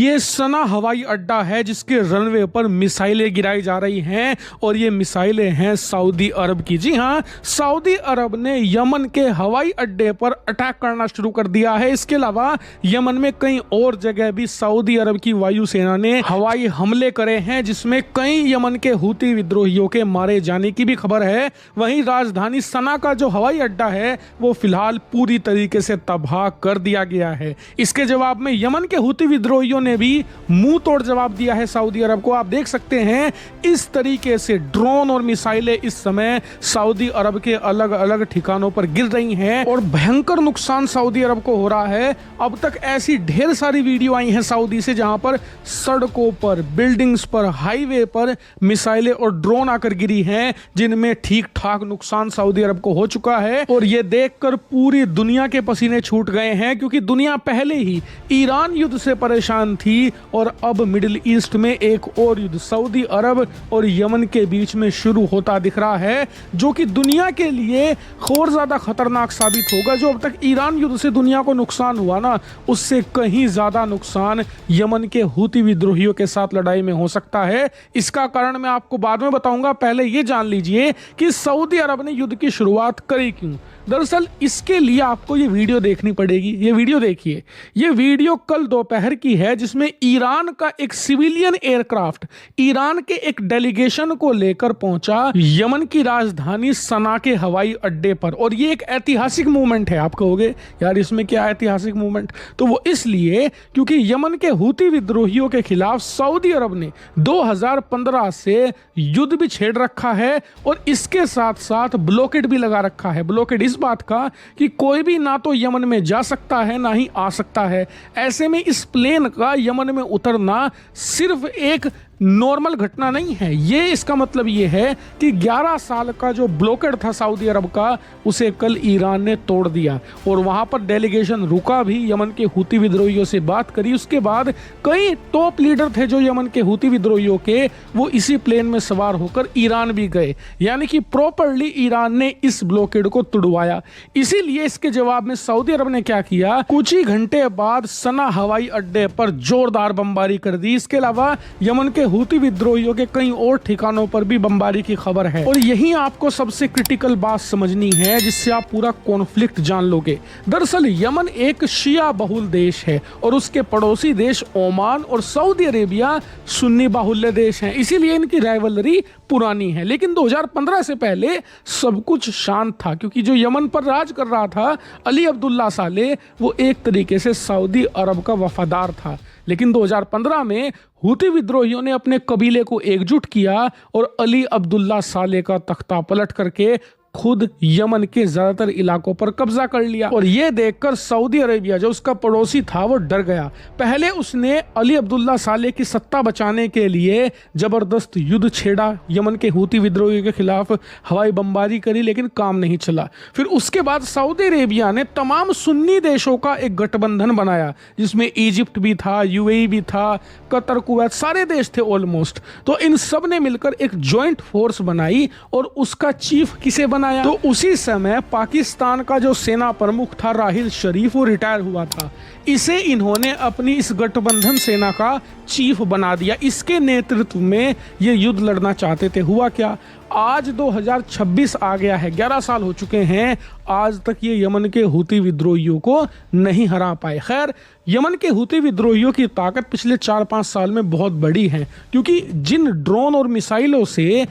ये सना हवाई अड्डा है जिसके रनवे पर मिसाइलें गिराई जा रही हैं और ये मिसाइलें हैं सऊदी अरब की। जी हाँ, सऊदी अरब ने यमन के हवाई अड्डे पर अटैक करना शुरू कर दिया है। इसके अलावा यमन में कई और जगह भी सऊदी अरब की वायुसेना ने हवाई हमले करे हैं जिसमें कई यमन के हूती विद्रोहियों के मारे जाने की भी खबर है। वहीं राजधानी सना का जो हवाई अड्डा है वो फिलहाल पूरी तरीके से तबाह कर दिया गया है। इसके जवाब में यमन के हूती विद्रोहियों ने भी मुंह तोड़ जवाब दिया है सऊदी अरब को। आप देख सकते हैं इस तरीके से ड्रोन और मिसाइलें इस समय सऊदी अरब के अलग अलग ठिकानों पर गिर रही हैं और भयंकर नुकसान सऊदी अरब को हो रहा है। अब तक ऐसी ढेर सारी वीडियो आई हैं सऊदी से जहां पर सड़कों पर, बिल्डिंग्स पर, हाईवे पर मिसाइलें और ड्रोन आकर गिरी हैं जिनमें ठीक ठाक नुकसान सऊदी अरब को हो चुका है। और ये देखकर पूरी दुनिया के पसीने छूट गए हैं क्योंकि दुनिया पहले ही ईरान युद्ध से परेशान थी और अब मिडिल ईस्ट में एक और युद्ध सऊदी अरब और यमन के बीच में शुरू होता दिख रहा है जो कि दुनिया के लिए और ज्यादा खतरनाक साबित होगा। जो अब तक ईरान युद्ध से दुनिया को नुकसान हुआ ना, उससे कहीं ज्यादा नुकसान यमन के हूती विद्रोहियों के साथ लड़ाई में हो सकता है। इसका कारण मैं आपको बाद में बताऊंगा। पहले ये जान लीजिए कि सऊदी अरब ने युद्ध की शुरुआत करी क्यों। दरअसल इसके लिए आपको ये वीडियो देखनी पड़ेगी। ये वीडियो देखिए। ये वीडियो कल दोपहर की है जिसमें ईरान का एक सिविलियन एयरक्राफ्ट ईरान के एक डेलीगेशन को लेकर पहुंचा यमन की राजधानी सना के हवाई अड्डे पर। और ये एक ऐतिहासिक मूवमेंट है। आप कहोगे यार इसमें क्या ऐतिहासिक मूवमेंट, तो वो इसलिए क्योंकि यमन के हूती विद्रोहियों के खिलाफ सऊदी अरब ने 2015 से युद्ध भी छेड़ रखा है और इसके साथ साथ ब्लॉकेड भी लगा रखा है। ब्लॉकेड इस बात का कि कोई भी ना तो यमन में जा सकता है ना ही आ सकता है। ऐसे में इस प्लेन का यमन में उतरना सिर्फ एक नॉर्मल घटना नहीं है। ये इसका मतलब ये है कि 11 साल का जो ब्लॉकेड था सऊदी अरब का उसे कल ईरान ने तोड़ दिया और वहां पर डेलीगेशन रुका भी, यमन के हूती विद्रोहियों से बात करी। उसके बाद कई टॉप लीडर थे जो यमन के हूती विद्रोहियों के, वो इसी प्लेन में सवार होकर ईरान भी गए। यानी कि प्रॉपरली ईरान ने इस ब्लॉकेड को तुड़वाया। इसीलिए इसके जवाब में सऊदी अरब ने क्या किया, कुछ ही घंटे बाद सना हवाई अड्डे पर जोरदार बमबारी कर दी। इसके अलावा यमन के हूती विद्रोहियों के कई और ठिकानों पर भी बमबारी की खबर है। और यही आपको सबसे क्रिटिकल बात समझनी है जिससे आप पूरा कॉन्फ्लिक्ट जान लोगे। दरअसल यमन एक शिया बहुल देश है और उसके पड़ोसी देश ओमान और सऊदी अरेबिया सुन्नी बाहुल्य देश हैं। इसीलिए इनकी राइवलरी पुरानी है। लेकिन 2015 से पहले सब कुछ शांत था क्योंकि जो यमन पर राज कर रहा था अली अब्दुल्ला साले, वो एक तरीके से सऊदी अरब का वफादार था। लेकिन 2015 में हूती विद्रोहियों ने अपने कबीले को एकजुट किया और अली अब्दुल्ला साले का तख्ता पलट करके खुद यमन के ज्यादातर इलाकों पर कब्जा कर लिया। और ये देखकर सऊदी अरेबिया जो उसका पड़ोसी था वो डर गया। पहले उसने अली अब्दुल्ला साले की सत्ता बचाने के लिए जबरदस्त युद्ध छेड़ा, यमन के हूती विद्रोहियों के खिलाफ हवाई बमबारी करी, लेकिन काम नहीं चला। फिर उसके बाद सऊदी अरेबिया ने तमाम सुन्नी देशों का एक गठबंधन बनाया जिसमें इजिप्ट भी था, यूएई भी था, कतर, कुवैत, सारे देश थे ऑलमोस्ट। तो इन सब ने मिलकर एक ज्वाइंट फोर्स बनाई और उसका चीफ किसे बनाया, तो उसी समय पाकिस्तान का जो सेना प्रमुख था राहिल शरीफ, वो रिटायर हुआ था। इसे इन्होंने अपनी इस गठबंधन सेना का चीफ बना दिया। इसके नेतृत्व में ये युद्ध लड़ना चाहते थे। हुआ क्या, आज 2026 आ गया है, 11 साल हो चुके हैं, आज तक ये यमन के हूती विद्रोहियों को नहीं हरा पाए। खैर, यमन के हूती विद्रोहियों की ताकत पिछले 4-5 साल में बहुत बड़ी है क्योंकि जिन ड्रोन और मिसाइलों से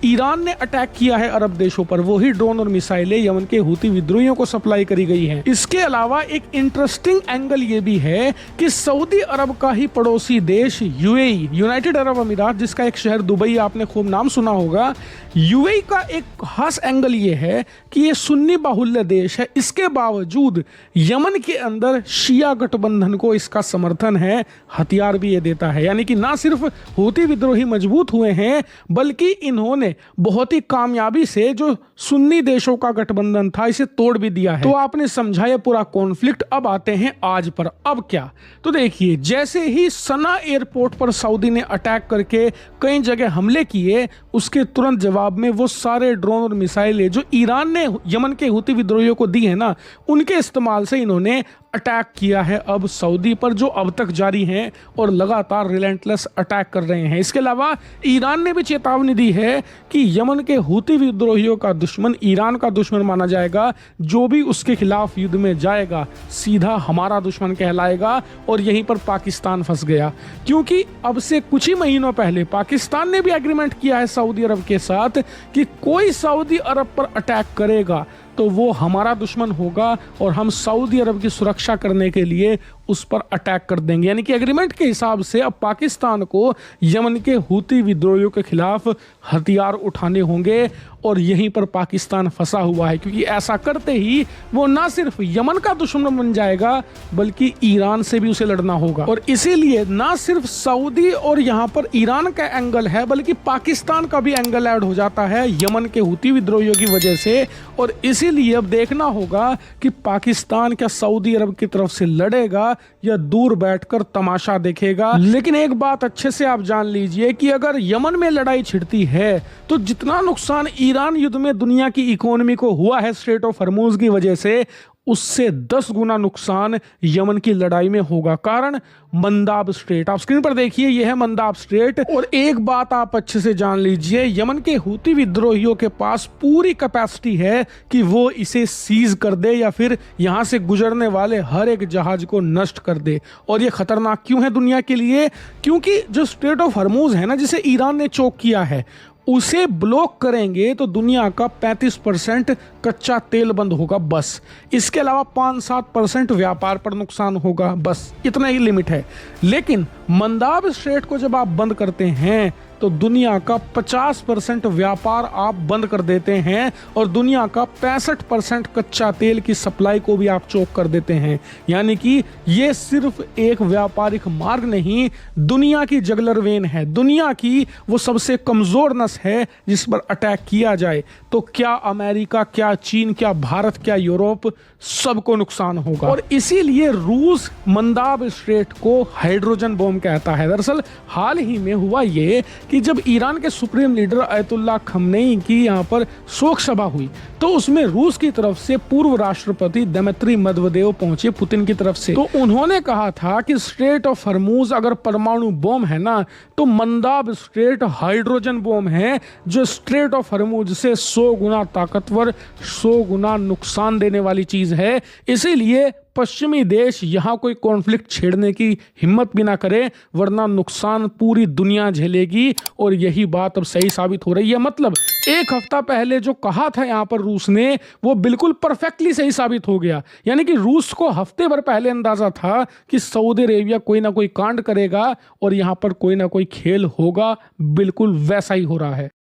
ईरान ने अटैक किया है अरब देशों पर, वही ड्रोन और मिसाइलें यमन के हूती विद्रोहियों को सप्लाई करी गई हैं। इसके अलावा एक इंटरेस्टिंग एंगल ये भी है कि सऊदी अरब का ही पड़ोसी देश यूएई, यूनाइटेड अरब अमीरात, जिसका एक शहर दुबई आपने खूब नाम सुना होगा, यूएई का एक खास एंगल ये है कि ये सुन्नी बाहुल्य देश है। इसके बावजूद यमन के अंदर शिया गठबंधन को इसका समर्थन है, हथियार भी ये देता है। यानी कि ना सिर्फ हूती विद्रोही मजबूत हुए हैं बल्कि इन्होंने बहुत ही कामयाबी से जो सुन्नी देशों का गठबंधन था इसे तोड़ भी दिया है। तो आपने समझा ये पूरा कॉन्फ्लिक्ट। अब आते हैं आज पर। अब क्या, तो देखिए, जैसे ही सना एयरपोर्ट पर सऊदी ने अटैक करके कई जगह हमले किए, उसके तुरंत जवाब में वो सारे ड्रोन और मिसाइलें जो ईरान ने यमन के हूती विद्रोहियों को दी है ना, उनके इस्तेमाल से इन्होंने अटैक किया है अब सऊदी पर, जो अब तक जारी हैं और लगातार रिलेंटलेस अटैक कर रहे हैं। इसके अलावा ईरान ने भी चेतावनी दी है कि यमन के हूती विद्रोहियों का दुश्मन ईरान का दुश्मन माना जाएगा, जो भी उसके खिलाफ युद्ध में जाएगा सीधा हमारा दुश्मन कहलाएगा। और यहीं पर पाकिस्तान फंस गया, क्योंकि अब से कुछ ही महीनों पहले पाकिस्तान ने भी एग्रीमेंट किया है सऊदी अरब के साथ कि कोई सऊदी अरब पर अटैक करेगा तो वो हमारा दुश्मन होगा और हम सऊदी अरब की सुरक्षा करने के लिए उस पर अटैक कर देंगे। यानी कि एग्रीमेंट के हिसाब से अब पाकिस्तान को यमन के हूती विद्रोहियों के खिलाफ हथियार उठाने होंगे और यहीं पर पाकिस्तान फंसा हुआ है, क्योंकि ऐसा करते ही वो ना सिर्फ यमन का दुश्मन बन जाएगा बल्कि ईरान से भी उसे लड़ना होगा। और इसीलिए ना सिर्फ सऊदी और यहाँ पर ईरान का एंगल है बल्कि पाकिस्तान का भी एंगल ऐड हो जाता है यमन के हूती विद्रोहियों की वजह से। और इसीलिए अब देखना होगा कि पाकिस्तान क्या सऊदी अरब की तरफ से लड़ेगा या दूर बैठकर तमाशा देखेगा। लेकिन एक बात अच्छे से आप जान लीजिए कि अगर यमन में लड़ाई छिड़ती है तो जितना नुकसान ईरान युद्ध में दुनिया की इकोनॉमी को हुआ है स्ट्रेट ऑफ हॉर्मुज की वजह से, उससे 10 गुना नुकसान यमन की लड़ाई में होगा। कारण मंदाब स्ट्रेट, आप स्क्रीन पर देखिए, यह है मंदाब स्ट्रेट। और एक बात आप अच्छे से जान लीजिए, यमन के हूती विद्रोहियों के पास पूरी कैपेसिटी है कि वो इसे सीज कर दे या फिर यहां से गुजरने वाले हर एक जहाज को नष्ट कर दे। और ये खतरनाक क्यों है दुनिया के लिए? क्योंकि जो स्ट्रेट ऑफ हॉर्मुज है ना, जिसे ईरान ने चोक किया है, उसे ब्लॉक करेंगे तो दुनिया का 35% कच्चा तेल बंद होगा बस। इसके अलावा 5-7% व्यापार पर नुकसान होगा, बस इतना ही लिमिट है। लेकिन मंदाब स्ट्रेट को जब आप बंद करते हैं तो दुनिया का 50% व्यापार आप बंद कर देते हैं और दुनिया का 65% कच्चा तेल की सप्लाई को भी आप चोक कर देते हैं। यानी कि ये सिर्फ एक व्यापारिक मार्ग नहीं, दुनिया की जगलर वेन है, दुनिया की वो सबसे कमजोर नस है जिस पर अटैक किया जाए तो क्या अमेरिका, क्या चीन, क्या भारत, क्या यूरोप, सबको नुकसान होगा। और इसीलिए रूस मंदाब स्ट्रेट को हाइड्रोजन बॉम्ब कहता है। दरअसल हाल ही में हुआ ये कि जब ईरान के सुप्रीम लीडर अयतुल्ला खमनेई की यहाँ पर शोक सभा हुई तो उसमें रूस की तरफ से पूर्व राष्ट्रपति दिमित्री मेदवेदेव पहुंचे पुतिन की तरफ से। तो उन्होंने कहा था कि स्ट्रेट ऑफ हॉर्मुज अगर परमाणु बॉम्ब है ना, तो मंदाब स्ट्रेट हाइड्रोजन बॉम्ब है जो स्ट्रेट ऑफ हॉर्मुज से 100 गुना ताकतवर, 100 गुना नुकसान देने वाली चीज है। इसीलिए पश्चिमी देश यहां कोई कॉन्फ्लिक्ट छेड़ने की हिम्मत भी ना करे, वरना नुकसान पूरी दुनिया झेलेगी। और यही बात अब सही साबित हो रही है। मतलब एक हफ्ता पहले जो कहा था यहां पर रूस ने, वो बिल्कुल परफेक्टली सही साबित हो गया। यानी कि रूस को हफ्ते भर पहले अंदाजा था कि सऊदी अरेबिया कोई ना कोई कांड करेगा और यहां पर कोई ना कोई खेल होगा, बिल्कुल वैसा ही हो रहा है।